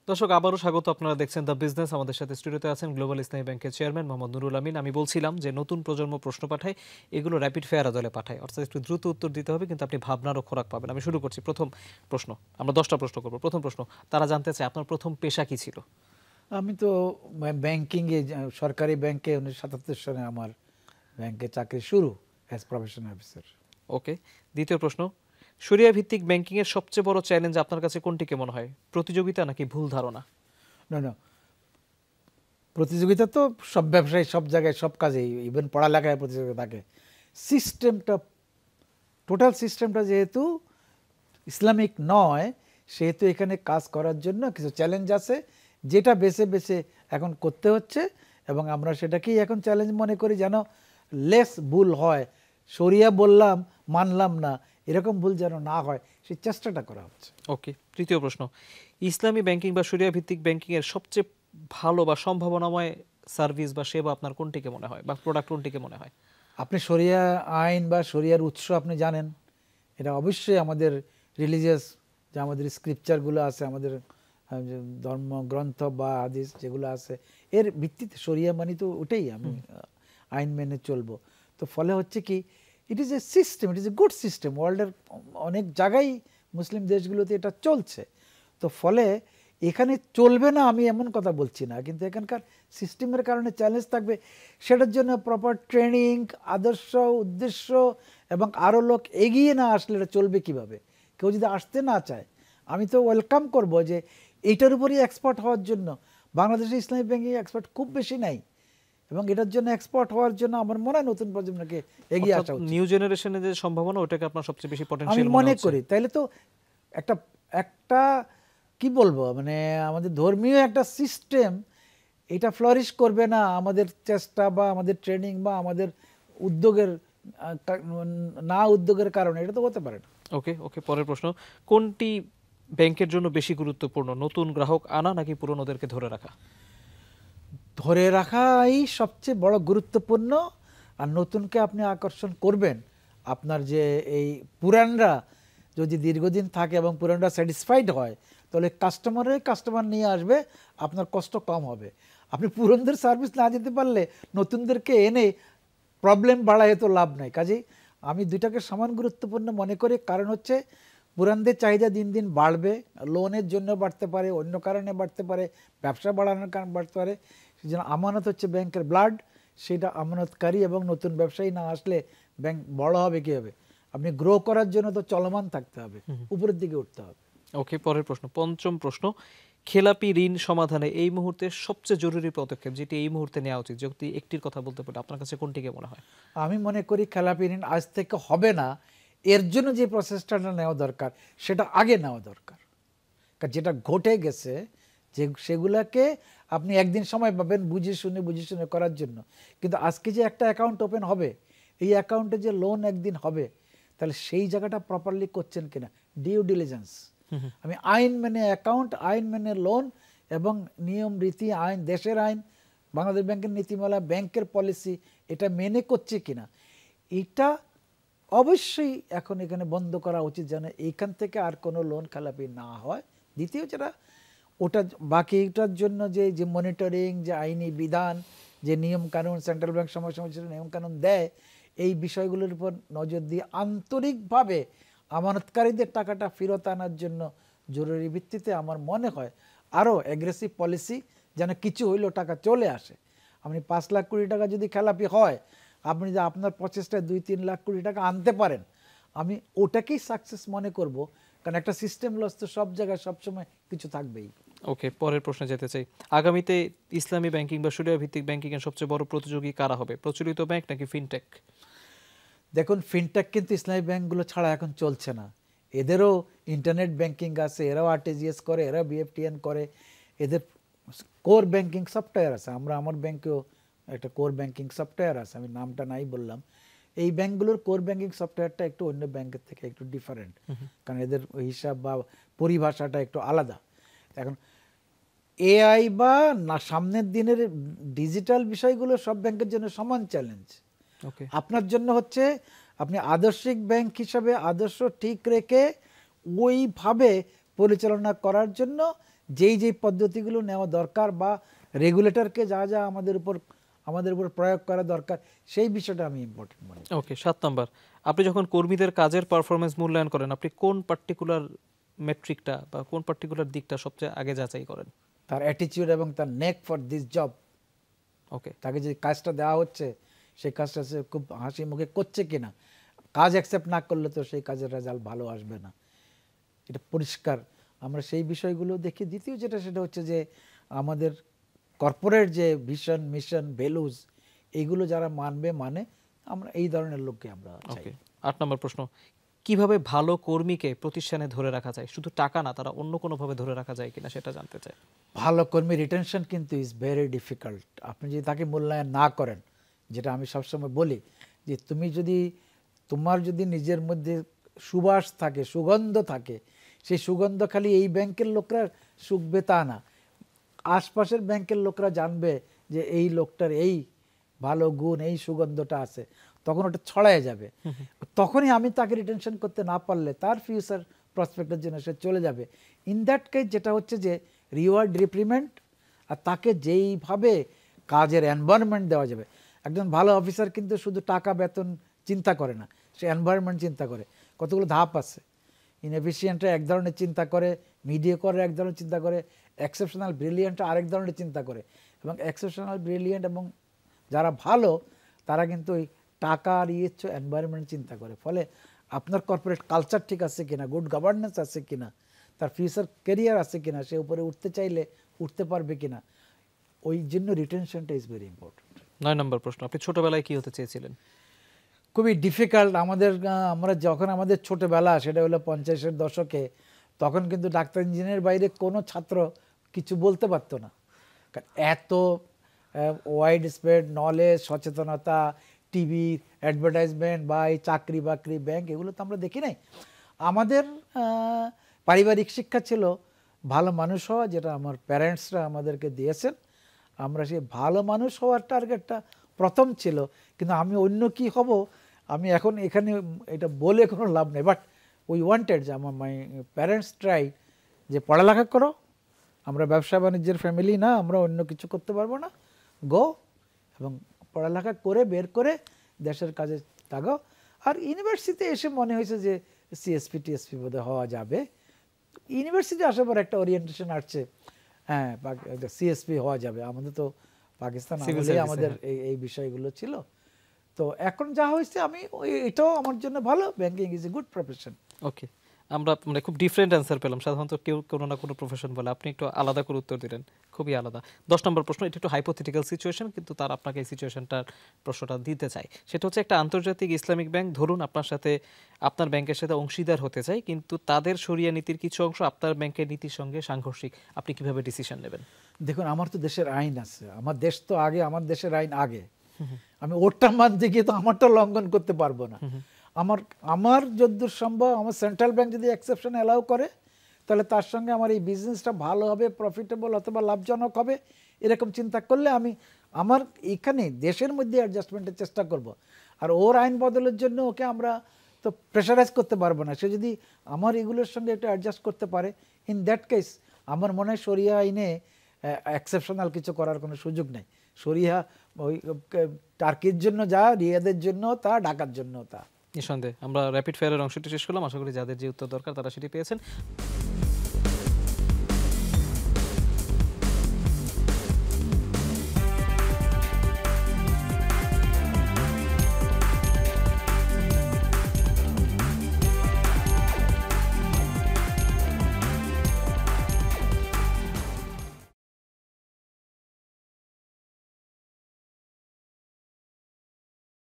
দর্শক আবারও স্বাগত। আপনারা দেখছেন দ্য বিজনেস। আমাদের সাথে স্টুডিওতে আছেন গ্লোবাল ইসলামী ব্যাংকের চেয়ারম্যান মোহাম্মদ নুরুল আমিন। আমি বলছিলাম যে নতুন প্রজন্ম প্রশ্ন পাঠায়, এগুলো র্যাপিড ফায়ার আদলে পাঠায়, অর্থাৎ একটু দ্রুত উত্তর দিতে হবে, কিন্তু আপনি ভাবনারও খোরাক পাবেন। আমি শুরু করছি। প্রথম প্রশ্ন, আমরা 10টা প্রশ্ন করব। প্রথম প্রশ্ন, তারা জানতে চায় আপনার প্রথম পেশা কি ছিল? আমি তো ব্যাংকিংয়ে, সরকারি ব্যাংকে 1977 সালে আমার ব্যাংকে চাকরি শুরু অ্যাজ প্রফেশনাল অফিসার। ওকে। দ্বিতীয় প্রশ্ন, শরিয়া ভিত্তিক ব্যাংকিং এর সবচেয়ে বড় চ্যালেঞ্জ আপনার কাছে কোনটিকে মনে হয়? প্রতিযোগিতা নাকি ভুল ধারণা? না না, প্রতিযোগিতা তো সব ব্যবসায়, সব জায়গায়, সব কাজেই, ইভেন পড়ালেখায় প্রতিযোগিতা থাকে। সিস্টেমটা, টোটাল সিস্টেমটা যেহেতু ইসলামিক নয়, সেহেতু এখানে কাজ করার জন্য কিছু চ্যালেঞ্জ আছে, যেটা বেছে বেছে এখন করতে হচ্ছে, এবং আমরা সেটাকেই এখন চ্যালেঞ্জ মনে করি, যেন লেস ভুল হয়। শরিয়া বললাম, মানলাম না, এরকম ভুল যেন না হয়, সেই চেষ্টাটা করা হচ্ছে। ওকে। তৃতীয় প্রশ্ন, ইসলামী ব্যাংকিং বা শরিয়া ভিত্তিক ব্যাংকিং এর সবচেয়ে ভালো বা সম্ভাবনাময় সার্ভিস বা সেবা আপনার কোনটিকে মনে হয়, বা প্রোডাক্ট কোনটিকে মনে হয়? আপনি শরিয়া আইন বা শরিয়ার উৎস আপনি জানেন, এটা অবশ্যই আমাদের রিলিজিয়াস, যে আমাদের স্ক্রিপচারগুলো আছে, আমাদের যে ধর্মগ্রন্থ বা হাদিস যেগুলো আছে, এর ভিত্তিতে শরিয়া মানি তো ওটাই, আমি আইন মেনে চলবো। তো ফলে হচ্ছে কি, it is a system, it is a good system. ওয়ার্ল্ডের অনেক জায়গায়, মুসলিম দেশগুলোতে এটা চলছে। তো ফলে এখানে চলবে না আমি এমন কথা বলছি না, কিন্তু এখানকার সিস্টেমের কারণে চ্যালেঞ্জ থাকবে। সেটার জন্য প্রপার ট্রেনিং, আদর্শ, উদ্দেশ্য, এবং আরও লোক এগিয়ে না আসলে এটা চলবে কিভাবে? কেউ যদি আসতে না চায়, আমি তো ওয়েলকাম করব যে এইটার উপরই এক্সপার্ট হওয়ার জন্য। বাংলাদেশে ইসলামী ব্যাংকিং এক্সপার্ট খুব বেশি নাই, এবং এটার জন্য এক্সপার্ট হওয়ার জন্য আমার মনে হয় নতুন প্রজন্মকে এগিয়ে অর্থাৎ আসা উচিত, নিউ জেনারেশনের যে সম্ভাবনা, ওটাকে আপনার সবচেয়ে বেশি আমি পটেনশিয়াল মনে মনে হচ্ছে। করি। তাইলে তো একটা একটা কি বলবো, মানে আমাদের ধর্মীয় একটা সিস্টেম, এটা ফ্লারিশ করবে না আমাদের চেষ্টা বা আমাদের ট্রেনিং বা আমাদের উদ্যোগের না উদ্যোগের কারণে, এটা তো হতে পারে না। ওকে ওকে। পরের প্রশ্ন, কোনটি ব্যাংকের জন্য বেশি গুরুত্বপূর্ণ, নতুন গ্রাহক আনা নাকি পুরনোদেরকে ধরে রাখা? ধরে রাখাই সবচেয়ে বড় গুরুত্বপূর্ণ। আর নতুনকে আপনি আকর্ষণ করবেন, আপনার যে এই পুরানরা যদি দীর্ঘদিন থাকে এবং পুরানরা স্যাটিসফাইড হয়, তাহলে কাস্টমার নিয়ে আসবে, আপনার কষ্ট কম হবে। আপনি পুরানদের সার্ভিস না দিতে পারলে নতুনদেরকে এনে প্রবলেম বাড়ায় তো লাভ নাই। কাজেই আমি দুইটাকে সমান গুরুত্বপূর্ণ মনে করি। কারণ হচ্ছে, পুরানদের চাহিদা দিন দিন বাড়বে, লোনের জন্য বাড়তে পারে, অন্য কারণে বাড়তে পারে, ব্যবসা বাড়ানোর কারণে বাড়তে পারে। সেই জন্য আমানত হচ্ছে ব্যাংকের ব্লাড, সেটা আমানতকারী এবং নতুন ব্যবসায়ী না আসলে ব্যাংক বড় হবে কীভাবে? আপনি গ্রো করার জন্য তো চলমান থাকতে হবে, উপরের দিকে উঠতে হবে। ওকে। পরের প্রশ্ন, পঞ্চম প্রশ্ন, খেলাপি ঋণ সমাধানে এই মুহূর্তে সবচেয়ে জরুরি পদক্ষেপ যেটি এই মুহূর্তে নেওয়া উচিত, যদি একটির কথা বলতে পারে, আপনার কাছে কোনটিকে মনে হয়? আমি মনে করি খেলাপি ঋণ আজ থেকে হবে না, এর জন্য যে প্রসেসটা নেওয়া দরকার সেটা আগে নেওয়া দরকার। কারণ যেটা ঘটে গেছে, যে সেগুলাকে আপনি একদিন সময় পাবেন বুঝে শুনে করার জন্য, কিন্তু আজকে যে একটা অ্যাকাউন্ট ওপেন হবে, এই অ্যাকাউন্টে যে লোন একদিন হবে, তাহলে সেই জায়গাটা প্রপারলি করছেন কিনা, ডিউ ডিলিজেন্স। আমি আইন মেনে অ্যাকাউন্ট, আইন মেনে লোন, এবং নিয়ম রীতি আইন, দেশের আইন, বাংলাদেশ ব্যাংকের নীতিমালা, ব্যাংকের পলিসি, এটা মেনে করছে কিনা, এটা অবশ্যই এখন এখানে বন্ধ করা উচিত, যেন এইখান থেকে আর কোনো লোন খেলাপি না হয়। দ্বিতীয় যেটা, ওটা বাকিটার জন্য যে মনিটরিং, যে আইনি বিধান, যে নিয়ম কানুন সেন্ট্রাল ব্যাংক সময় সময় নিয়ম কানুন দেয়, এই বিষয়গুলোর উপর নজর দিয়ে আন্তরিকভাবে আমানতকারীদের টাকাটা ফেরত আনার জন্য জরুরি ভিত্তিতে আমার মনে হয় আরও অ্যাগ্রেসিভ পলিসি, যেন কিছু হইলেও টাকা চলে আসে। আপনি 5 লাখ কোটি টাকা যদি খেলাপি হয়, আপনি যে আপনার প্রচেষ্টায় 2-3 লাখ কোটি টাকা আনতে পারেন, আমি ওটাকেই সাকসেস মনে করব। কারণ একটা সিস্টেম লস তো সব জায়গায় সবসময় কিছু থাকবেই। ওকে। পরের প্রশ্নে যেতে চাই, আগামীতে ইসলামী ব্যাংকিং বা শরিয়া ভিত্তিক ব্যাংকিং এর সবচেয়ে বড় প্রতিযোগী কারা হবে, প্রচলিত ব্যাংক নাকি ফিনটেক? দেখুন, ফিনটেক কিন্তু ইসলামী ব্যাংকগুলো ছাড়া এখন চলছে না। এদেরও ইন্টারনেট ব্যাংকিং আছে, এরাও আরটিজিএস করে, এরাও বিএফটিএন করে, এদের কোর ব্যাংকিং সফটওয়্যার আছে। আমার ব্যাংকেও একটা কোর ব্যাংকিং সফটওয়্যার আছে, আমি নামটা নাই বললাম। এই ব্যাংকগুলোর কোর ব্যাংকিং সফটওয়্যারটা একটু অন্য ব্যাংকের থেকে একটু ডিফারেন্ট, কারণ এদের হিসাব বা পরিভাষাটা একটু আলাদা। এখন এআই বা না সামনের দিনের ডিজিটাল বিষয়গুলো সব ব্যাংকের জন্য সমান চ্যালেঞ্জ। আপনার জন্য হচ্ছে, আপনি আদর্শিক ব্যাংক হিসাবে আদর্শ ঠিক রেখে ওইভাবে পরিচালনা করার জন্য যেই পদ্ধতিগুলো নেওয়া দরকার বা রেগুলেটরকে যা যা আমাদের উপর প্রয়োগ করা দরকার সেই বিষয়টা আমি ইম্পর্টেন্ট মনে করি। ওকে, 7 নাম্বার, আপনি যখন কর্মীদের কাজের পারফরমেন্স মূল্যায়ন করেন, আপনি কোন পার্টিকুলার মেট্রিকটা বা কোন পার্টিকুলার দিকটা সবচেয়ে আগে যাচাই করেন? তার অ্যাটিটিউড এবং তার নেক ফর দিস জব। ওকে, তাকে যে কাজটা দেওয়া হচ্ছে সেই কাজটা সে খুব হাসি মুখে করছে কিনা। কাজ অ্যাকসেপ্ট না করলে তো সেই কাজের রেজাল্ট ভালো আসবে না, এটা পরিষ্কার। আমরা সেই বিষয়গুলো দেখি। দ্বিতীয় যেটা, সেটা হচ্ছে যে আমাদের কর্পোরেট যে ভিশন, মিশন, ভ্যালুজ, এইগুলো যারা মানে আমরা এই ধরনের লোককে আমরা চাই। ওকে, 8 নম্বর প্রশ্ন, কিভাবে ভালো কর্মীকে প্রতিষ্ঠানে ধরে রাখা যায়? শুধু টাকা না, তারা অন্য কোনোভাবে ধরে রাখা যায় কিনা সেটা জানতে চাই। ভালো কর্মী রিটেনশন কিন্তু ইজ ভেরি ডিফিকাল্ট। আপনি যদি তাকে মূল্যায়ন না করেন, যেটা আমি সবসময় বলি, যে তোমার যদি নিজের মধ্যে সুবাস থাকে, সুগন্ধ থাকে, সেই সুগন্ধ খালি এই ব্যাংকের লোকরা শুকবে তা না, আশপাশের ব্যাংকের লোকরা জানবে যে এই লোকটার এই ভালো গুণ, এই সুগন্ধটা আছে, তখন ওটা ছড়ায় যাবে। তখনই আমি তাকে রিটেনশন করতে না পারলে তার ফিউচার প্রসপেক্টের জন্য সে চলে যাবে। ইন দ্যাট কেস যেটা হচ্ছে যে রিওয়ার্ড, রিপ্রিমেন্ট, আর তাকে যেইভাবে কাজের এনভায়রনমেন্ট দেওয়া যাবে। একজন ভালো অফিসার কিন্তু শুধু টাকা বেতন চিন্তা করে না, সে এনভায়রনমেন্ট চিন্তা করে। কতগুলো ধাপ আছে। ইনএফিশিয়েন্টরা এক ধরনের চিন্তা করে, মিডিয়েকররা এক ধরনের চিন্তা করে, এক্সেপশনাল ব্রিলিয়েন্টরা আরেক ধরনের চিন্তা করে। এবং এক্সেপশনাল ব্রিলিয়েন্ট এবং যারা ভালো তারা কিন্তু ওই টাকা আর এনভায়রনমেন্ট চিন্তা করে। ফলে আপনার কর্পোরেট কালচার ঠিক আছে কিনা, গুড গভর্নেন্স আছে কিনা, তার ফিউচার ক্যারিয়ার আছে কিনা, সে উপরে উঠতে চাইলে উঠতে পারবে কিনা, ওই জন্য রিটেনশনটা ইজ ভেরি ইম্পর্টেন্ট। 9 নম্বর প্রশ্ন, আপনি ছোটবেলায় কি হতে চেয়েছিলেন? খুবই ডিফিকাল্ট। আমরা যখন আমাদের ছোটবেলা, সেটা হলো 50-এর দশকে, তখন কিন্তু ডাক্তার ইঞ্জিনিয়ারের বাইরে কোনো ছাত্র কিছু বলতে পারতো না। কারণ এত ওয়াইড স্প্রেড নলেজ, সচেতনতা, টিভি অ্যাডভার্টাইজমেন্ট বা এই চাকরি বাকরি, ব্যাংক, এগুলো তো আমরা দেখি নাই। আমাদের পারিবারিক শিক্ষা ছিল ভালো মানুষ হওয়া, যেটা আমার প্যারেন্টসরা আমাদেরকে দিয়েছেন। আমরা সেই ভালো মানুষ হওয়ার টার্গেটটা প্রথম ছিল। কিন্তু আমি অন্য কি হব, আমি এখন এখানে এটা বলে কোনো লাভ নেই। বাট উই ওয়ান্টেড, যে আমার মাই প্যারেন্টস ট্রাই যে পড়ালেখা করো, আমরা ব্যবসা বাণিজ্যের ফ্যামিলি না, আমরা অন্য কিছু করতে পারবো না, গো এবং পড়ালেখা করে বের করে দেশের কাজে লাগাও। আর ইউনিভার্সিটিতে এসে মনে হয়েছে যে সিএসপি টিএসপি বোধহয় হওয়া যাবে। ইউনিভার্সিটি আসার পর একটা ওরিয়েন্টেশন আসছে, হ্যাঁ সিএসপি হওয়া যাবে। আমাদের তো পাকিস্তান আমলেই আমাদের এই বিষয়গুলো ছিল। তো এখন যা হয়েছে, আমি এটাও আমার জন্য ভালো, banking is a good profession. Okay, আমরা মানে খুব ডিফারেন্ট অ্যান্সার পেলাম। সাধারণত কেউ কোনো না কোনো প্রফেশন বলে, আপনি একটু আলাদা করে উত্তর দিলেন, খুবই আলাদা। 10 নম্বর প্রশ্ন, এটা একটু হাইপোথেটিক্যাল সিচুয়েশন, কিন্তু তার আপনাকে এই সিচুয়েশনটার প্রশ্নটা দিতে চাই। সেটা হচ্ছে, একটা আন্তর্জাতিক ইসলামিক ব্যাংক ধরুন আপনার ব্যাংকের সাথে অংশীদার হতে চাই, কিন্তু তাদের শরিয়া নীতির কিছু অংশ আপনার ব্যাংকের নীতির সঙ্গে সাংঘর্ষিক। আপনি কিভাবে ডিসিশন নেবেন? দেখুন, আমার তো দেশের আইন আছে, আমার দেশ তো আগে, আমার দেশের আইন আগে। আমি ওরটা মানতে গিয়ে তো আমারটা লঙ্ঘন করতে পারবো না। আমার যতদূর সম্ভব, আমার সেন্ট্রাল ব্যাংক যদি এক্সেপশন অ্যালাউ করে, তাহলে তার সঙ্গে আমার এই বিজনেসটা ভালো হবে, প্রফিটেবল অথবা লাভজনক হবে, এরকম চিন্তা করলে আমি আমার এখানে দেশের মধ্যে অ্যাডজাস্টমেন্টের চেষ্টা করব। আর ওর আইন বদলের জন্য ওকে আমরা তো প্রেশারাইজ করতে পারবো না। সে যদি আমার এগুলোর সঙ্গে একটু অ্যাডজাস্ট করতে পারে, ইন দ্যাট কেস আমার মনে হয় শরিয়া আইনে এক্সেপশনাল কিছু করার কোনো সুযোগ নেই। শরিয়া ওই টার্কির জন্য যা, রিয়াদের জন্য তা, ঢাকার জন্য তা। নিঃসন্দেহে। আমরা র্যাপিড ফায়ারের অংশটি শেষ করলাম। আশা করি যাদের যে উত্তর দরকার তারা সেটি পেয়েছেন।